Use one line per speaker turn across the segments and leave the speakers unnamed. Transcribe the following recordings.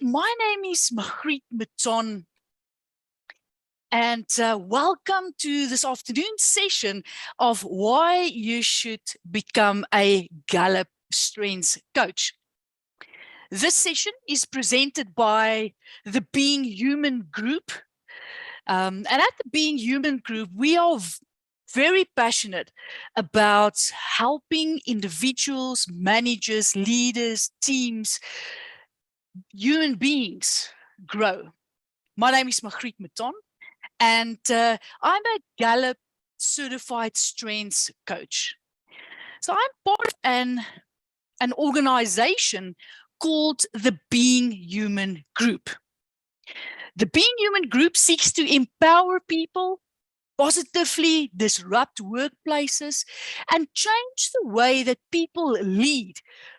My name is Magriet Mouton, and welcome to this afternoon session of why you should become a Gallup Strengths Coach. This session is presented by the Being Human group. And at the Being Human group, we are very passionate about helping individuals, managers, leaders, teams, human beings grow. My name is Magriet Mouton, and I'm a Gallup certified strengths coach. So I'm part of an organization called the Being Human Group. The Being Human Group seeks to empower people, positively disrupt workplaces, and change the way that people lead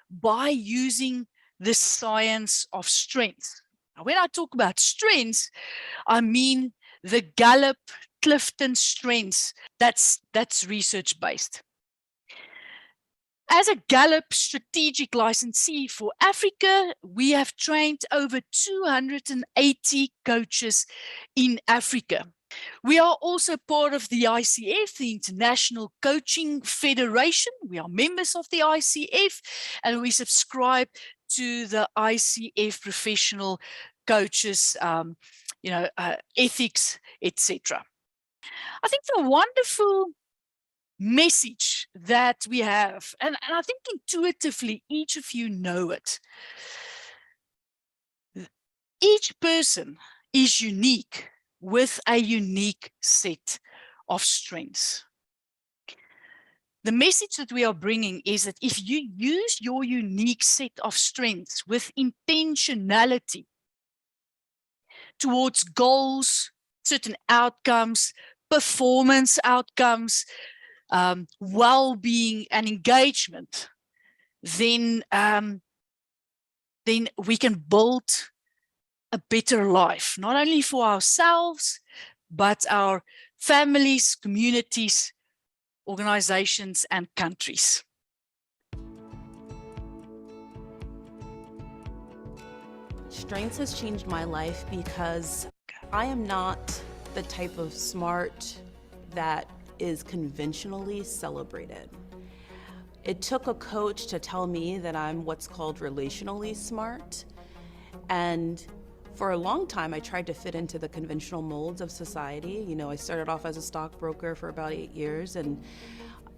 by using the science of strength. Now, when I talk about strengths, I mean the Gallup Clifton strengths. That's research-based. As a Gallup strategic licensee for Africa, we have trained over 280 coaches in Africa. We are also part of the ICF, the International Coaching Federation. We are members of the ICF, and we subscribe to the ICF professional coaches, ethics, etc. I think the wonderful message that we have, and I think intuitively each of you know it, each person is unique with a unique set of strengths. The message that we are bringing is that if you use your unique set of strengths with intentionality towards goals, certain outcomes, performance outcomes, well-being and engagement, then we can build a better life, not only for ourselves, but our families, communities, organizations, and countries.
Strengths has changed my life because I am not the type of smart that is conventionally celebrated. It took a coach to tell me that I'm what's called relationally smart, and for a long time, I tried to fit into the conventional molds of society. You know, I started off as a stockbroker for about 8 years, and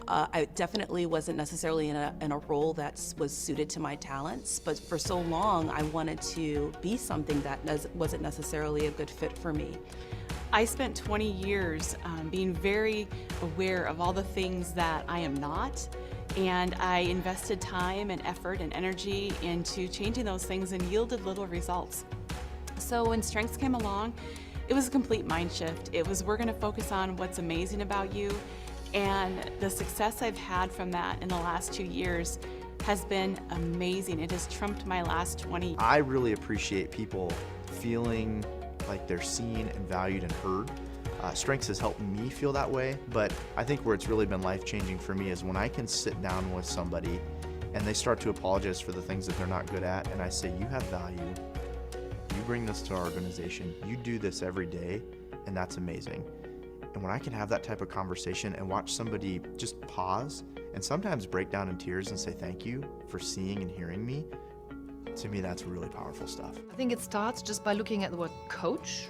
I definitely wasn't necessarily in a role that was suited to my talents, but for so long, I wanted to be something that wasn't necessarily a good fit for me.
I spent 20 years being very aware of all the things that I am not, and I invested time and effort and energy into changing those things and yielded little results. So when strengths came along, it was a complete mind shift. It was, we're gonna focus on what's amazing about you, and the success I've had from that in the last 2 years has been amazing. It has trumped my last 20.
I really appreciate people feeling like they're seen and valued and heard. Strengths has helped me feel that way, but I think where it's really been life-changing for me is when I can sit down with somebody and they start to apologize for the things that they're not good at, and I say, you have value, you bring this to our organization, you do this every day, and that's amazing. And when I can have that type of conversation and watch somebody just pause and sometimes break down in tears and say thank you for seeing and hearing me, to me that's really powerful stuff.
I think it starts just by looking at the word coach.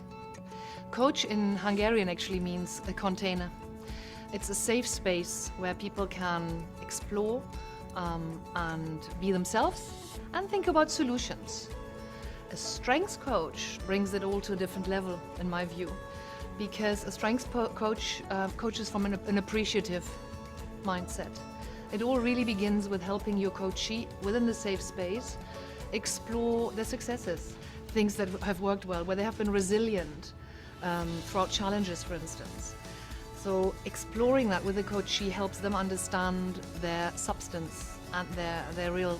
Coach in Hungarian actually means a container. It's a safe space where people can explore and be themselves and think about solutions. A strengths coach brings it all to a different level, in my view, because a strengths coach coaches from an appreciative mindset. It all really begins with helping your coachee within the safe space explore their successes, things that have worked well, where they have been resilient throughout challenges, for instance. So exploring that with the coachee helps them understand their substance and their real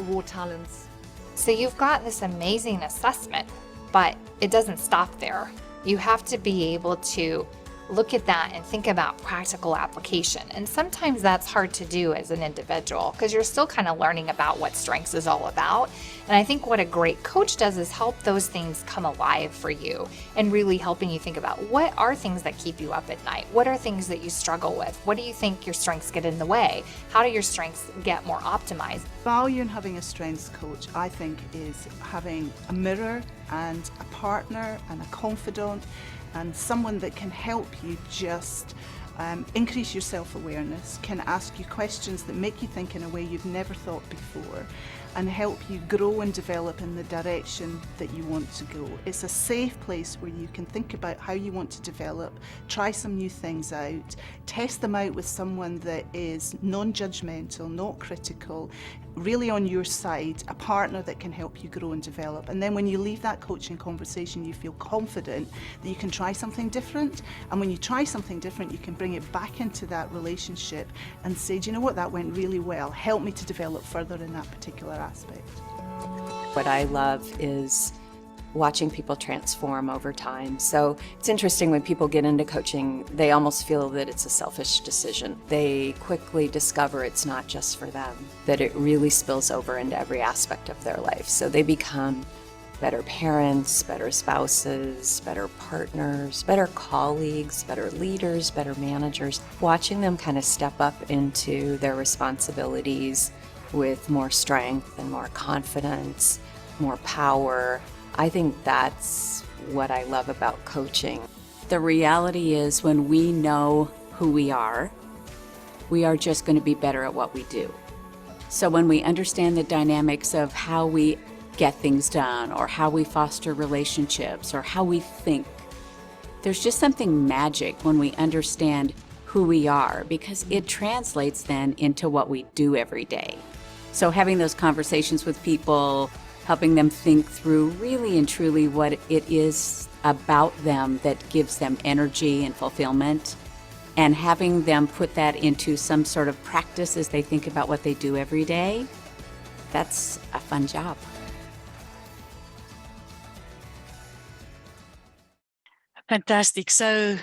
raw talents.
So you've got this amazing assessment, but it doesn't stop there. You have to be able to look at that and think about practical application. And sometimes that's hard to do as an individual because you're still kind of learning about what strengths is all about. And I think what a great coach does is help those things come alive for you and really helping you think about what are things that keep you up at night? What are things that you struggle with? What do you think your strengths get in the way? How do your strengths get more optimized?
Value in having a strengths coach, I think, is having a mirror and a partner and a confidant and someone that can help you just increase your self-awareness, can ask you questions that make you think in a way you've never thought before, and help you grow and develop in the direction that you want to go. It's a safe place where you can think about how you want to develop, try some new things out, test them out with someone that is non-judgmental, not critical, really on your side, a partner that can help you grow and develop. And then when you leave that coaching conversation, you feel confident that you can try something different. And when you try something different, you can bring it back into that relationship and say, do you know what, that went really well. Help me to develop further in that particular aspect.
What I love is watching people transform over time. So it's interesting when people get into coaching, they almost feel that it's a selfish decision. They quickly discover it's not just for them, that it really spills over into every aspect of their life. So they become better parents, better spouses, better partners, better colleagues, better leaders, better managers. Watching them kind of step up into their responsibilities with more strength and more confidence, more power. I think that's what I love about coaching. The reality is when we know who we are just going to be better at what we do. So when we understand the dynamics of how we get things done or how we foster relationships or how we think, there's just something magic when we understand who we are because it translates then into what we do every day. So having those conversations with people, helping them think through really and truly what it is about them that gives them energy and fulfillment, and having them put that into some sort of practice as they think about what they do every day, that's a fun job.
Fantastic. So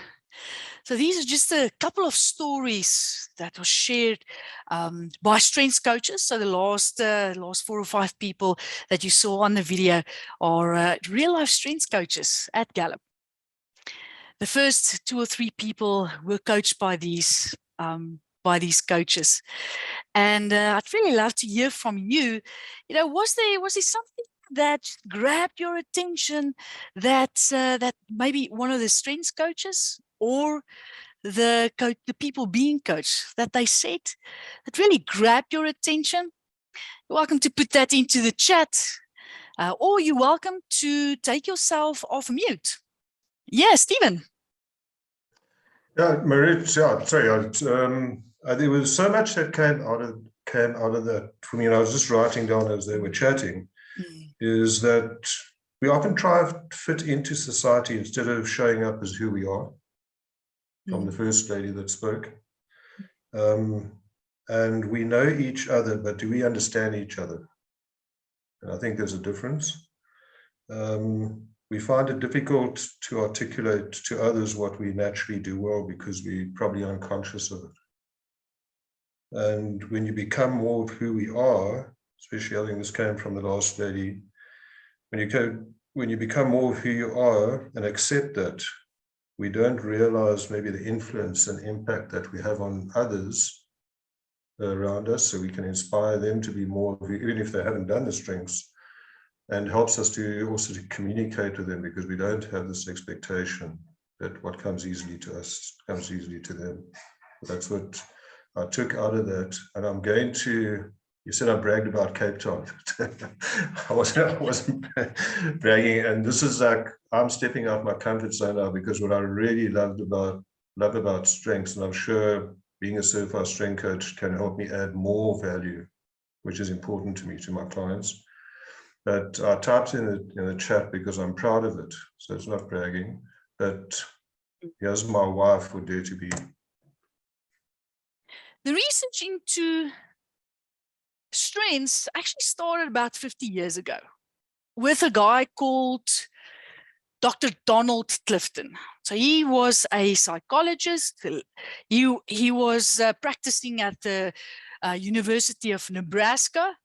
these are just a couple of stories that were shared by strengths coaches. So the last 4 or 5 people that you saw on the video are real life strengths coaches at Gallup. The first 2 or 3 people were coached by these coaches, and I'd really love to hear from you. You know, was there something that grabbed your attention that maybe one of the strengths coaches or the people being coached that they said that really grabbed your attention? You're welcome to put that into the chat, or you're welcome to take yourself off mute. Yeah, Stephen.
Yeah, Magriet, yeah, sorry. There was so much that came out of that for me, and I was just writing down as they were chatting, is that we often try to fit into society instead of showing up as who we are, from the first lady that spoke. And we know each other, but do we understand each other? And I think there's a difference. We find it difficult to articulate to others what we naturally do well because we're probably unconscious of it. And when you become more of who we are, especially I think this came from the last lady, when you become more of who you are and accept that, we don't realize maybe the influence and impact that we have on others around us, so we can inspire them to be more, even if they haven't done the strengths, and helps us to also to communicate with them because we don't have this expectation that what comes easily to us comes easily to them. That's what I took out of that. And I'm going to, you said I bragged about Cape Town. I wasn't bragging. And this is like, I'm stepping out my comfort zone now because what I really love about strengths, and I'm sure being a certified strength coach can help me add more value, which is important to me, to my clients. But I typed in the chat because I'm proud of it. So it's not bragging, but here's my wife would dare to be.
The research into strengths actually started about 50 years ago with a guy called Dr. Donald Clifton. So he was a psychologist. He was practicing at the University of Nebraska.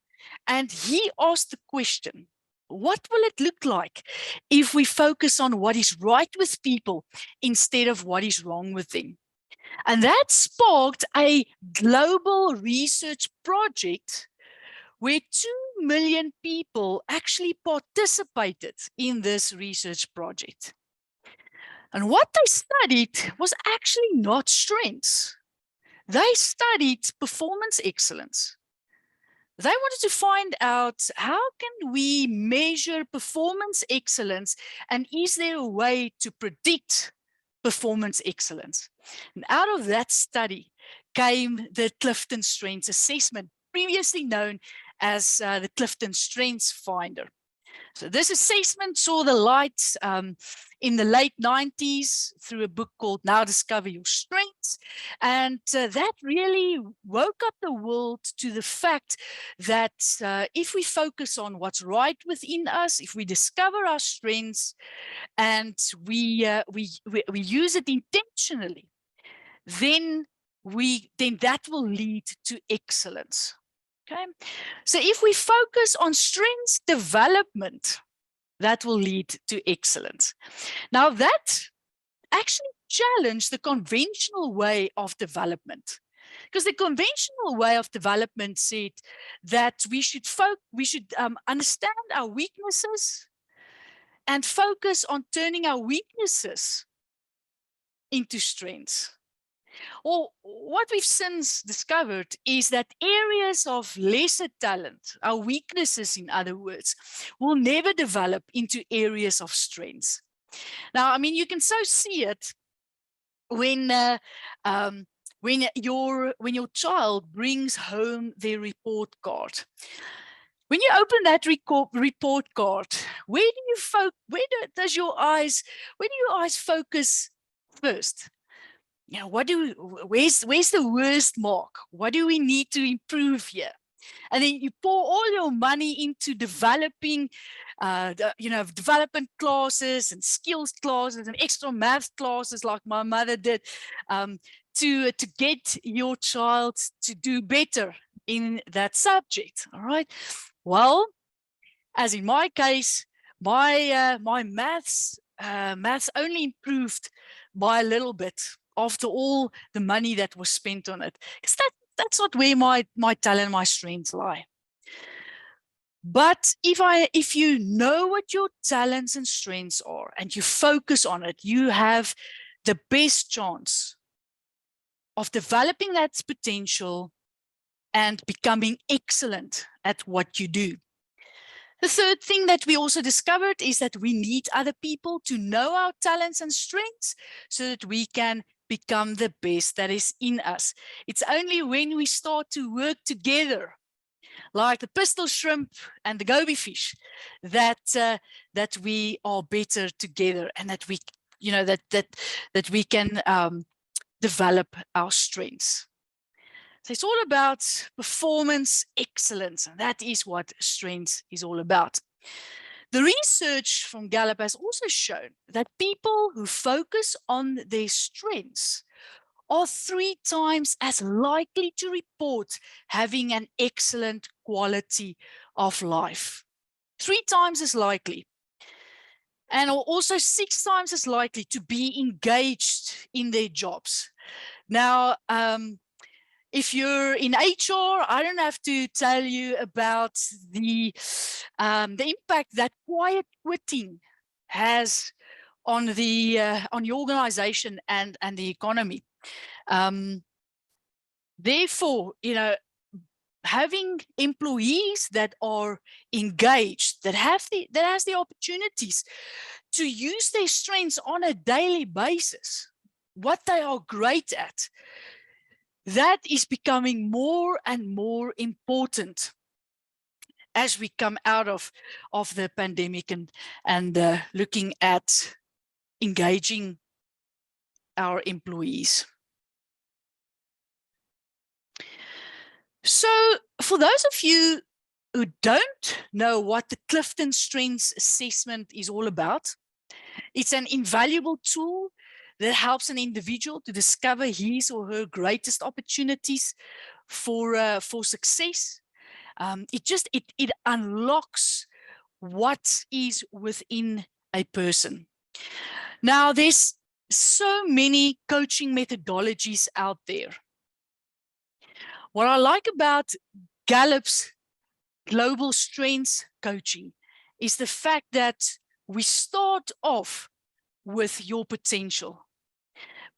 And he asked the question, what will it look like if we focus on what is right with people instead of what is wrong with them? And that sparked a global research project where 2 million people actually participated in this research project. And what they studied was actually not strengths. They studied performance excellence. They wanted to find out, how can we measure performance excellence, and is there a way to predict performance excellence? And out of that study came the Clifton Strengths Assessment, previously known as the Clifton Strengths Finder. So this assessment saw the light in the late 90s through a book called Now Discover Your Strengths. And that really woke up the world to the fact that if we focus on what's right within us, if we discover our strengths and we use it intentionally, then that will lead to excellence. Okay, so if we focus on strengths development, that will lead to excellence. Now that actually challenged the conventional way of development, because the conventional way of development said that we should understand our weaknesses and focus on turning our weaknesses into strengths. Well, what we've since discovered is that areas of lesser talent, our weaknesses in other words, will never develop into areas of strengths. Now, I mean, you can so see it when your child brings home their report card. When you open that report card, where do your eyes focus first? You know, where's the worst mark? What do we need to improve here? And then you pour all your money into developing, development classes and skills classes and extra math classes, like my mother did, to get your child to do better in that subject. All right. Well, as in my case, my maths only improved by a little bit after all the money that was spent on it, because that's not where my talent, my strengths lie. But if you know what your talents and strengths are and you focus on it, you have the best chance of developing that potential and becoming excellent at what you do. The third thing that we also discovered is that we need other people to know our talents and strengths so that we can become the best that is in us. It's only when we start to work together, like the pistol shrimp and the goby fish, that we are better together, and that we, that we can develop our strengths. So it's all about performance excellence, and that is what strengths is all about. The research from Gallup has also shown that people who focus on their strengths are 3 times as likely to report having an excellent quality of life. 3 times as likely. And are also 6 times as likely to be engaged in their jobs. Now, if you're in HR, I don't have to tell you about the impact that quiet quitting has on your organization and the economy. Therefore, having employees that are engaged, that has the opportunities to use their strengths on a daily basis, what they are great at, that is becoming more and more important as we come out of the pandemic and looking at engaging our employees. So for those of you who don't know what the Clifton Strengths Assessment is all about, it's an invaluable tool that helps an individual to discover his or her greatest opportunities for success. It unlocks what is within a person. Now, there's so many coaching methodologies out there. What I like about Gallup's Global Strengths Coaching is the fact that we start off with your potential.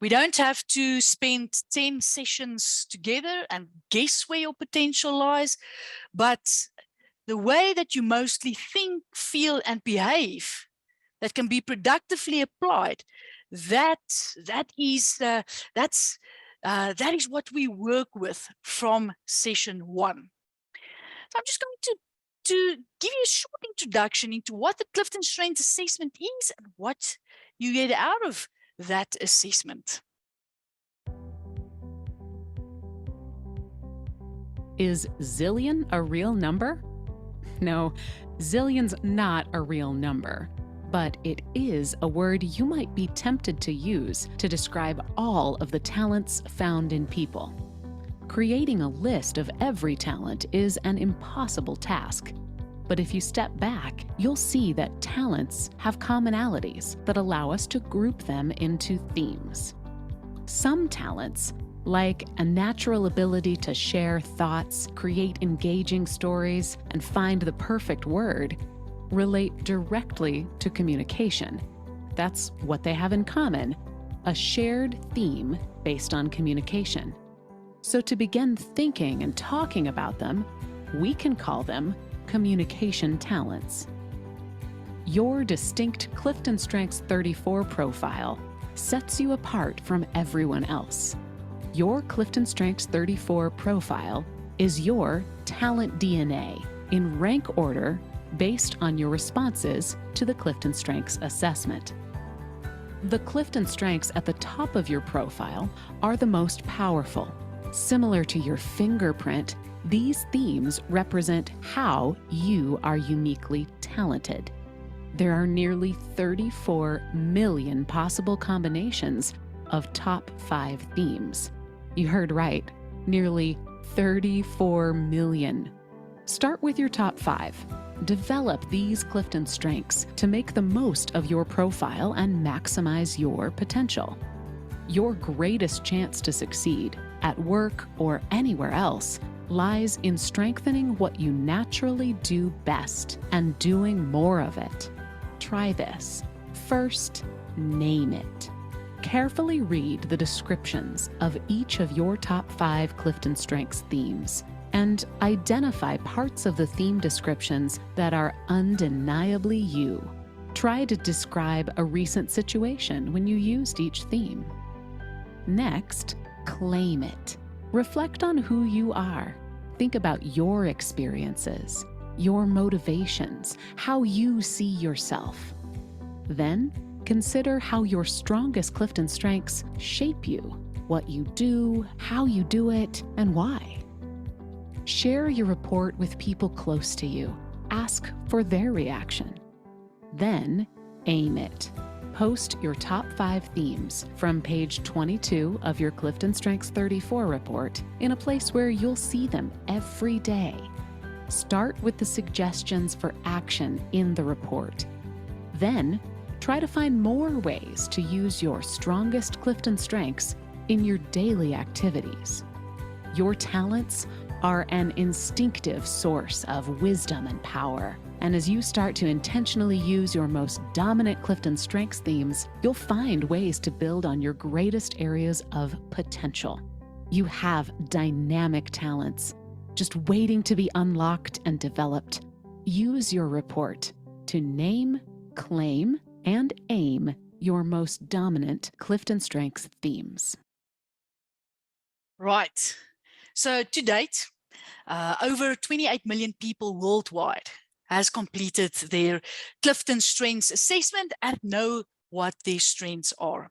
We don't have to spend 10 sessions together and guess where your potential lies, but the way that you mostly think, feel, and behave that can be productively applied, that is what we work with from session 1. So I'm just going to give you a short introduction into what the Clifton Strengths Assessment is and what you get out of that assessment.
Is zillion a real number? No, zillion's not a real number, but it is a word you might be tempted to use to describe all of the talents found in people. Creating a list of every talent is an impossible task. But if you step back, you'll see that talents have commonalities that allow us to group them into themes. Some talents, like a natural ability to share thoughts, create engaging stories, and find the perfect word, relate directly to communication. That's what they have in common, a shared theme based on communication. So to begin thinking and talking about them, we can call them communication talents. Your distinct Clifton Strengths 34 profile sets you apart from everyone else. Your Clifton Strengths 34 profile is your talent DNA in rank order based on your responses to the Clifton Strengths assessment. The Clifton Strengths at the top of your profile are the most powerful. Similar to your fingerprint, these themes represent how you are uniquely talented. There are nearly 34 million possible combinations of top 5 themes. You heard right, nearly 34 million. Start with your top 5. Develop these Clifton Strengths to make the most of your profile and maximize your potential. Your greatest chance to succeed at work or anywhere else lies in strengthening what you naturally do best and doing more of it. Try this. First, name it. Carefully read the descriptions of each of your top 5 Clifton Strengths themes and identify parts of the theme descriptions that are undeniably you. Try to describe a recent situation when you used each theme. Next, claim it. Reflect on who you are. Think about your experiences, your motivations, how you see yourself. Then, consider how your strongest Clifton Strengths shape you, what you do, how you do it, and why. Share your report with people close to you. Ask for their reaction. Then, aim it. Post your top 5 themes from page 22 of your Clifton Strengths 34 report in a place where you'll see them every day. Start with the suggestions for action in the report. Then, try to find more ways to use your strongest Clifton Strengths in your daily activities. Your talents are an instinctive source of wisdom and power. And as you start to intentionally use your most dominant Clifton Strengths themes, you'll find ways to build on your greatest areas of potential. You have dynamic talents, just waiting to be unlocked and developed. Use your report to name, claim, and aim your most dominant Clifton Strengths themes.
Right. So to date, over 28 million people worldwide has completed their Clifton Strengths assessment and know what their strengths are.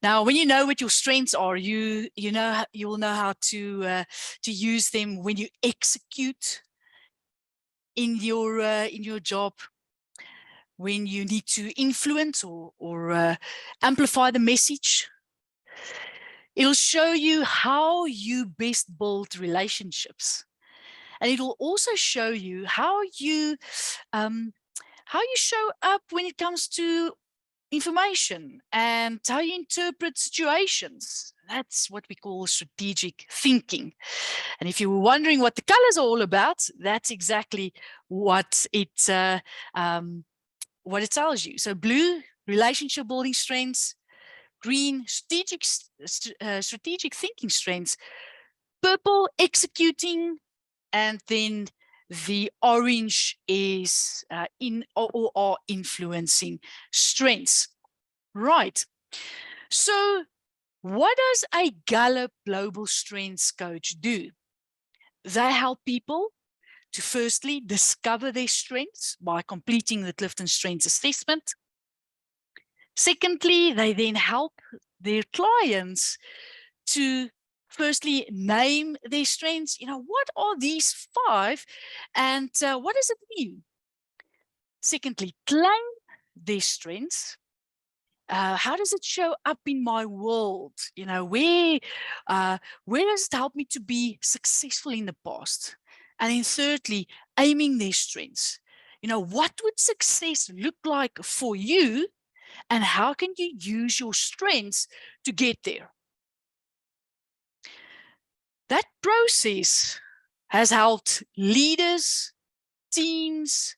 Now, when you know what your strengths are, you will know how to use them when you execute in your job, when you need to influence or amplify the message. It'll show you how you best build relationships. And it will also show you how you show up when it comes to information and how you interpret situations. That's what we call strategic thinking. And if you were wondering what the colors are all about, that's exactly what it tells you. So blue, relationship building strengths; green, strategic thinking strengths; purple, executing; and then the orange is or influencing strengths. Right. So what does a Gallup Global Strengths Coach do? They help people to firstly discover their strengths by completing the Clifton Strengths Assessment. Secondly, they then help their clients to firstly name their strengths. What are these 5 and what does it mean? Secondly, claim their strengths. How does it show up in my world? Where does it help me to be successful in the past? And then thirdly, aiming their strengths. What would success look like for you, and how can you use your strengths to get there? That process has helped leaders, teams,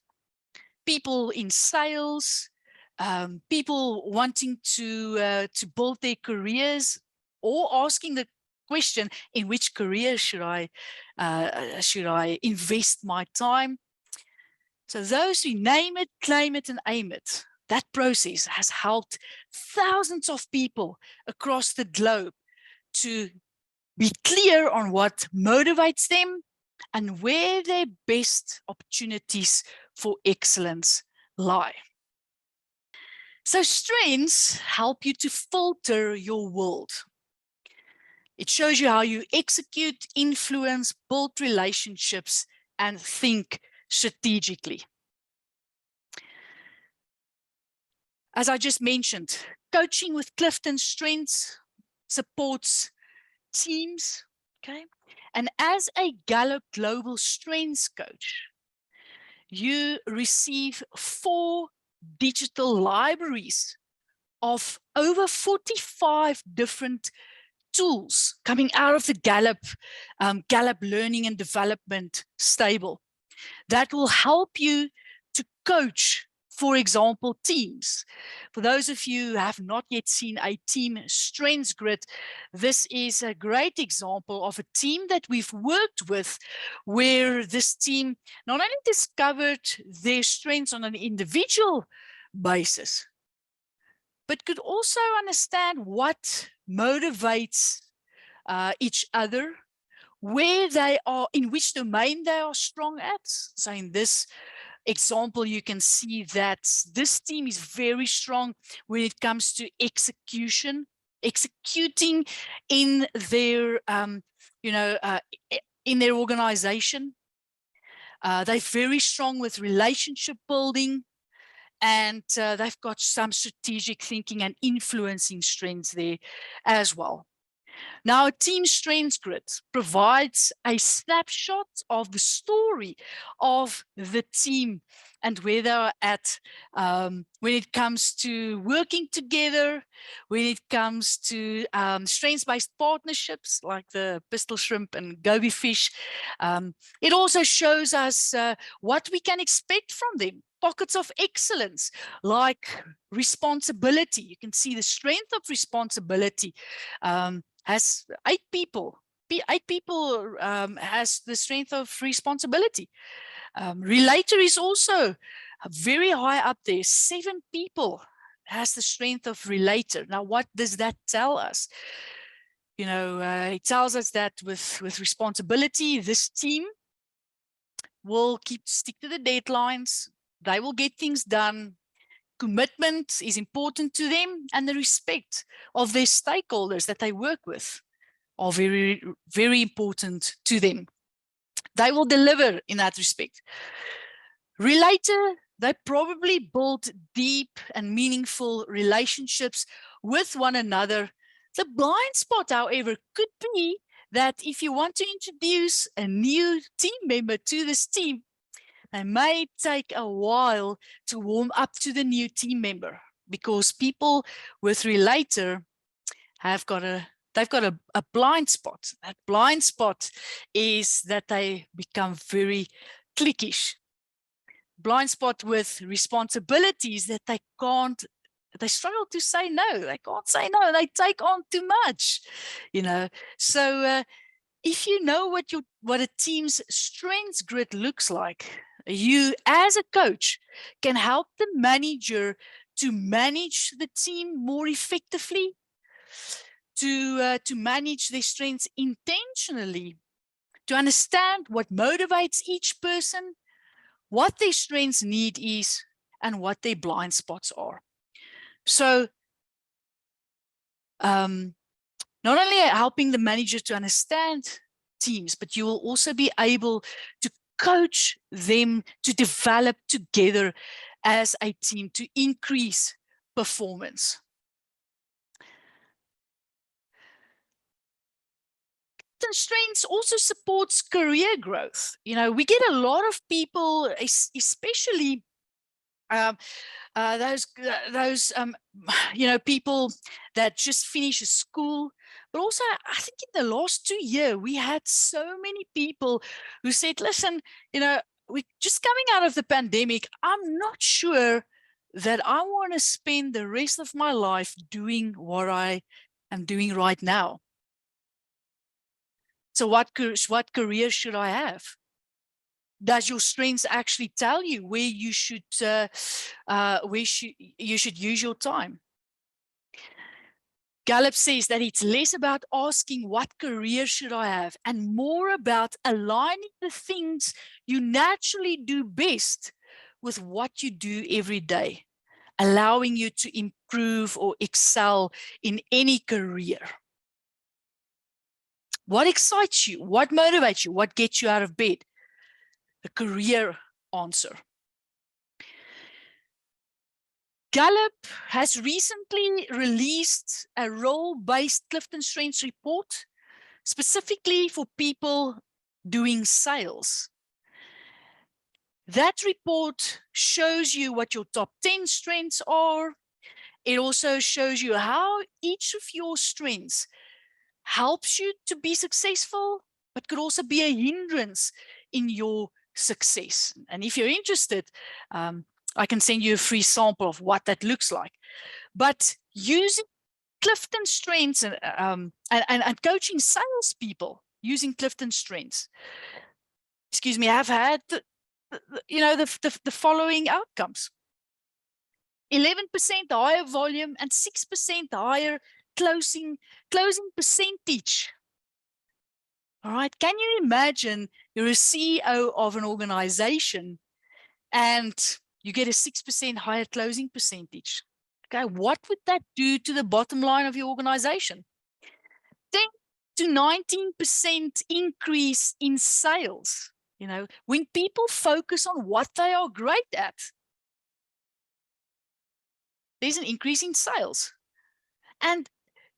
people in sales, people wanting to build their careers, or asking the question, in which career should I invest my time? So those who name it, claim it, and aim it, that process has helped thousands of people across the globe to be clear on what motivates them and where their best opportunities for excellence lie. So strengths help you to filter your world. It shows you how you execute, influence, build relationships, and think strategically. As I just mentioned, coaching with Clifton Strengths supports teams, okay? And as a Gallup Global Strengths Coach, you receive 4 digital libraries of over 45 different tools coming out of the Gallup Learning and Development stable that will help you to coach, for example, teams. For those of you who have not yet seen a team strengths grid, this is a great example of a team that we've worked with, where this team not only discovered their strengths on an individual basis, but could also understand what motivates each other, where they are, in which domain they are strong at. So in this example, you can see that this team is very strong when it comes to executing in their, in their organization. They're very strong with relationship building, and they've got some strategic thinking and influencing strengths there as well. Now, a team strengths grid provides a snapshot of the story of the team and where they are at when it comes to working together, when it comes to strengths-based partnerships like the pistol shrimp and goby fish. It also shows us what we can expect from them. Pockets of excellence, like responsibility. You can see the strength of responsibility has 8 people. 8 people has the strength of responsibility. Relator is also very high up there. 7 people has the strength of relator. Now, what does that tell us? It tells us that with responsibility, this team will stick to the deadlines. They will get things done. Commitment is important to them, and the respect of their stakeholders that they work with are very, very important to them. They will deliver in that respect. Relator, they probably build deep and meaningful relationships with one another. The blind spot, however, could be that if you want to introduce a new team member to this team, they may take a while to warm up to the new team member, because people with relator they've got a blind spot. That blind spot is that they become very cliquish. Blind spot with responsibilities that they struggle to say no. They can't say no. They take on too much, So if you know what a team's strengths grid looks like, you as a coach can help the manager to manage the team more effectively, to manage their strengths intentionally, to understand what motivates each person, what their strengths need is, and what their blind spots are. So not only helping the manager to understand teams, but you will also be able to coach them to develop together as a team to increase performance. And strengths also supports career growth. We get a lot of people, especially those people that just finish school, but also I think in the last 2 years we had so many people who said, listen, we're just coming out of the pandemic. I'm not sure that I want to spend the rest of my life doing what I am doing right now. So what career should I have? Does your strengths actually tell you where you should use your time? Gallup says that it's less about asking what career should I have and more about aligning the things you naturally do best with what you do every day, allowing you to improve or excel in any career. What excites you? What motivates you? What gets you out of bed? The career answer. Gallup has recently released a role-based Clifton Strengths report, specifically for people doing sales. That report shows you what your top 10 strengths are. It also shows you how each of your strengths helps you to be successful, but could also be a hindrance in your success. And if you're interested, I can send you a free sample of what that looks like. But using Clifton Strengths and coaching salespeople using Clifton Strengths, have had the following outcomes: 11% higher volume and 6% higher closing percentage. All right, can you imagine you're a CEO of an organization and you get a 6% higher closing percentage? Okay, what would that do to the bottom line of your organization? 10 to 19% increase in sales. When people focus on what they are great at, there's an increase in sales. And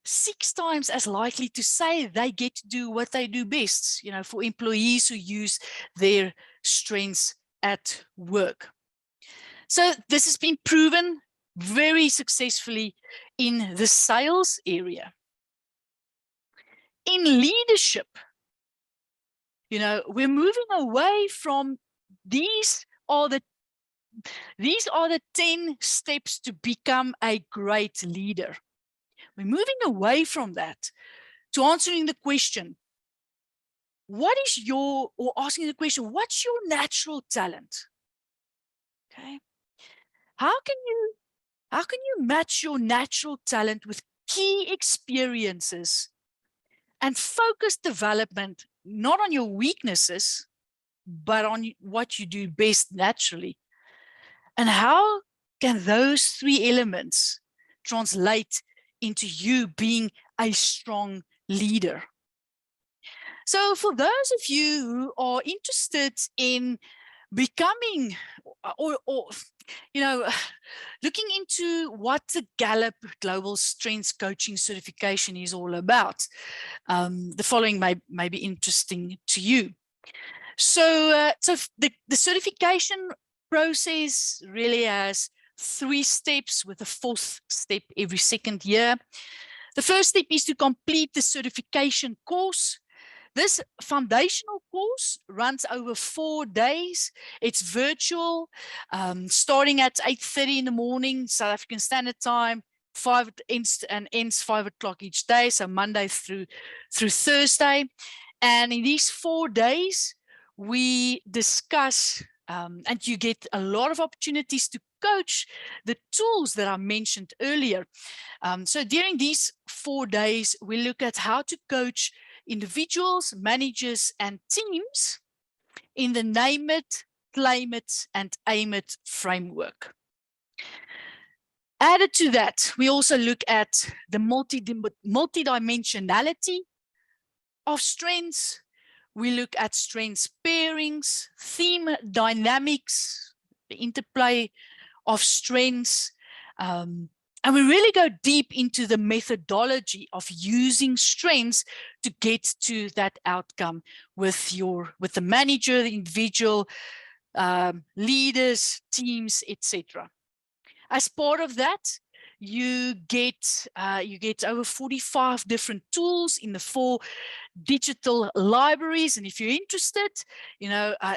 6 times as likely to say they get to do what they do best, for employees who use their strengths at work. So this has been proven very successfully in the sales area. In leadership, we're moving away from these are the 10 steps to become a great leader. We're moving away from that to answering the question, asking the question, what's your natural talent? Okay. How can you match your natural talent with key experiences and focus development, not on your weaknesses, but on what you do best naturally? And how can those 3 elements translate into you being a strong leader? So for those of you who are interested in becoming or looking into what the Gallup Global Strengths Coaching certification is all about, the following may be interesting to you. So the certification process really has 3 steps, with a 4th step every 2nd year. The first step is to complete the certification course. This foundational course runs over 4 days. It's virtual, starting at 8:30 in the morning, South African Standard Time, ends 5 o'clock each day, so Monday through Thursday. And in these 4 days, we discuss, and you get a lot of opportunities to coach the tools that I mentioned earlier. So during these 4 days, we look at how to coach individuals, managers, and teams in the Name It, Claim It, and Aim It framework. Added to that, we also look at the multidimensionality of strengths. We look at strengths pairings, theme dynamics, the interplay of strengths, and we really go deep into the methodology of using strengths to get to that outcome with the manager, the individual, leaders, teams, etc. As part of that, you get over 45 different tools in the 4 digital libraries. And if you're interested,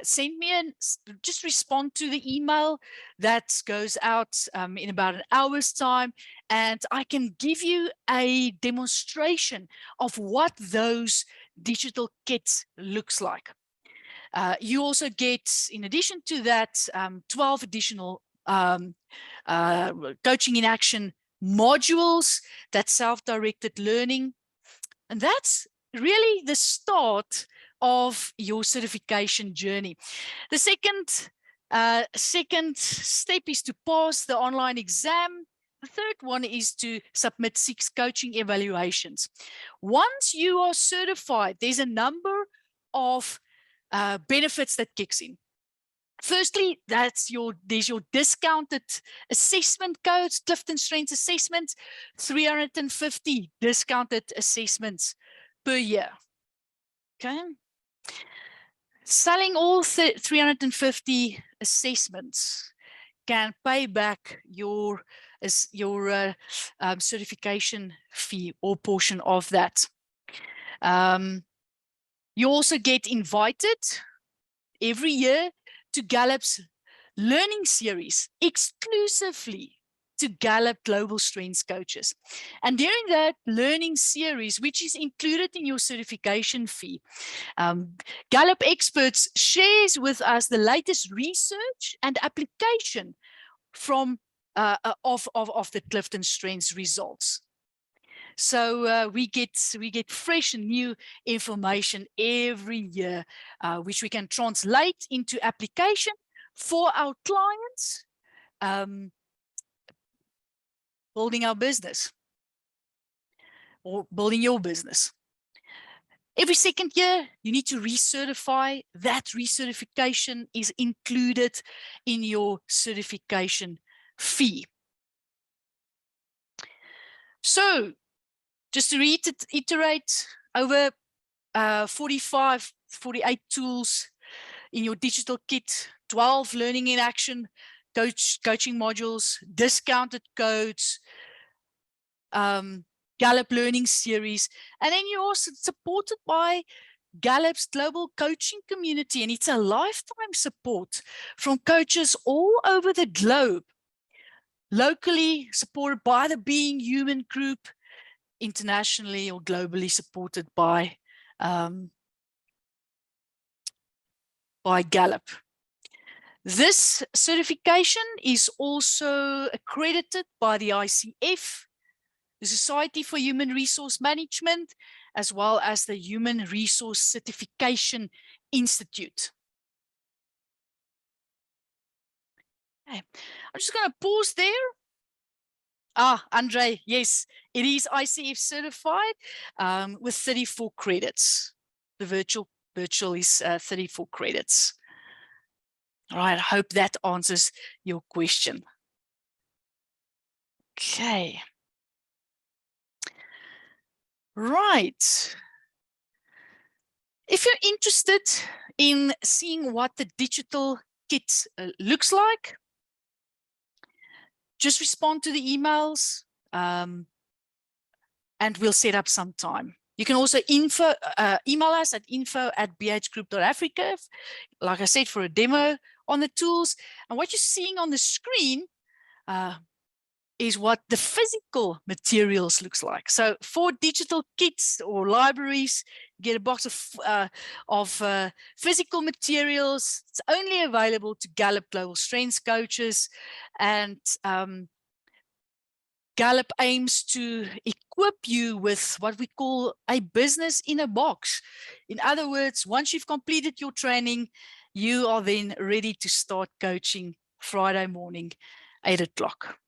send me just respond to the email that goes out in about an hour's time, and I can give you a demonstration of what those digital kits looks like. You also get, in addition to that, 12 additional coaching in action modules, that self-directed learning. And that's really the start of your certification journey. The second step is to pass the online exam. The third one is to submit 6 coaching evaluations. Once you are certified, there's a number of benefits that kicks in. Firstly, there's your discounted assessment codes, Clifton Strengths Assessment, 350 discounted assessments per year. Okay. Selling all 350 assessments can pay back your certification fee or portion of that. You also get invited every year to Gallup's learning series, exclusively to Gallup Global Strengths Coaches. And during that learning series, which is included in your certification fee, Gallup experts shares with us the latest research and application from of the Clifton Strengths results. So we get fresh and new information every year, which we can translate into application for our clients, building our business or building your business. Every 2nd year, you need to recertify. That recertification is included in your certification fee. So, just to reiterate, over 48 tools in your digital kit, 12 learning in action coaching modules, discounted codes, Gallup learning series, and then you're also supported by Gallup's global coaching community, and it's a lifetime support from coaches all over the globe, locally supported by the Being Human group, internationally or globally supported by Gallup. This certification is also accredited by the ICF, the Society for Human Resource Management, as well as the Human Resource Certification Institute. Okay. I'm just going to pause there. Andre, yes, it is ICF certified with 34 credits. The virtual is 34 credits. All right, I hope that answers your question. Okay. Right. If you're interested in seeing what the digital kit looks like, just respond to the emails and we'll set up some time. You can also email us at info@bhgroup.africa, like I said, for a demo on the tools. And what you're seeing on the screen is what the physical materials looks like. So for digital kits or libraries, you get a box of physical materials. It's only available to Gallup Global Strengths coaches, and Gallup aims to equip you with what we call a business in a box. In other words, once you've completed your training, you are then ready to start coaching Friday morning, 8 o'clock.